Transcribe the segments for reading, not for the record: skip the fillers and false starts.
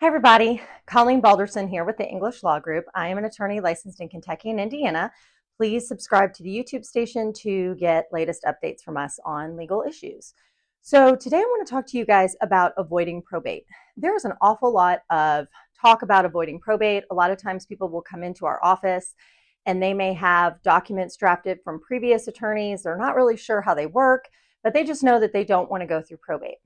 Hi, everybody. Colleen Balderson here with the English Law Group. I am an attorney licensed in Kentucky and Indiana. Please subscribe to the YouTube station to get latest updates from us on legal issues. So today I want to talk to you guys about avoiding probate. There's an awful lot of talk about avoiding probate. A lot of times people will come into our office and they may have documents drafted from previous attorneys. They're not really sure how they work, but they just know that they don't want to go through probate.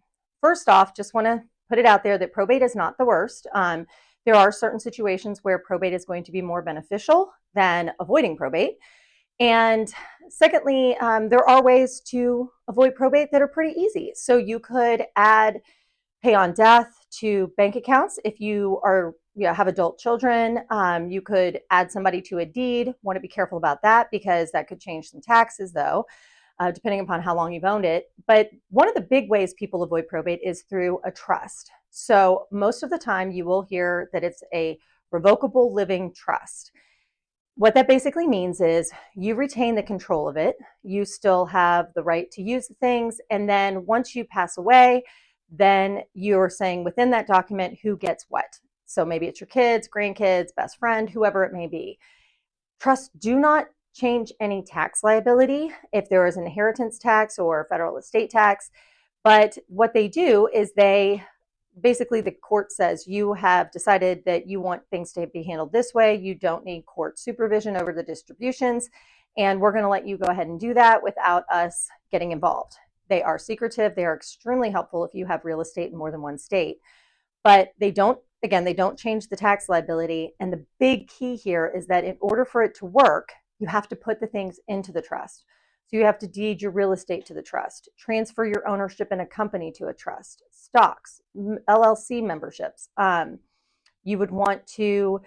First off, just want to put it out there that probate is not the worst. There are certain situations where probate is going to be more beneficial than avoiding probate. And secondly, there are ways to avoid probate that are pretty easy. So you could add pay on death to bank accounts if you have adult children. You could add somebody to a deed. Want to be careful about that because that could change some taxes, though. Depending upon how long you've owned it. But one of the big ways people avoid probate is through a trust. So most of the time you will hear that it's a revocable living trust. What that basically means is you retain the control of it. You still have the right to use the things. And then once you pass away, then you're saying within that document who gets what. So maybe it's your kids, grandkids, best friend, whoever it may be. Trusts do not change any tax liability if there is an inheritance tax or federal estate tax. But what they do is the court says you have decided that you want things to be handled this way. You don't need court supervision over the distributions. And we're going to let you go ahead and do that without us getting involved. They are secretive. They are extremely helpful if you have real estate in more than one state. But they don't change the tax liability. And the big key here is that in order for it to work, you have to put the things into the trust. So you have to deed your real estate to the trust, transfer your ownership in a company to a trust, stocks, LLC memberships. You would want to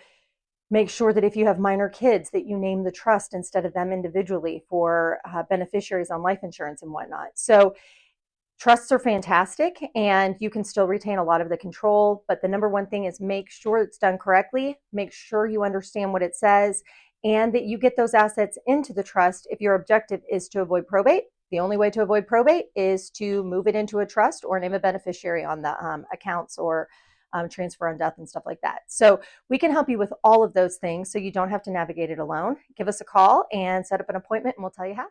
make sure that if you have minor kids that you name the trust instead of them individually for beneficiaries on life insurance and whatnot. So trusts are fantastic and you can still retain a lot of the control, but the number one thing is make sure it's done correctly, make sure you understand what it says, and that you get those assets into the trust if your objective is to avoid probate. The only way to avoid probate is to move it into a trust or name a beneficiary on the accounts or transfer on death and stuff like that. So we can help you with all of those things so you don't have to navigate it alone. Give us a call and set up an appointment and we'll tell you how.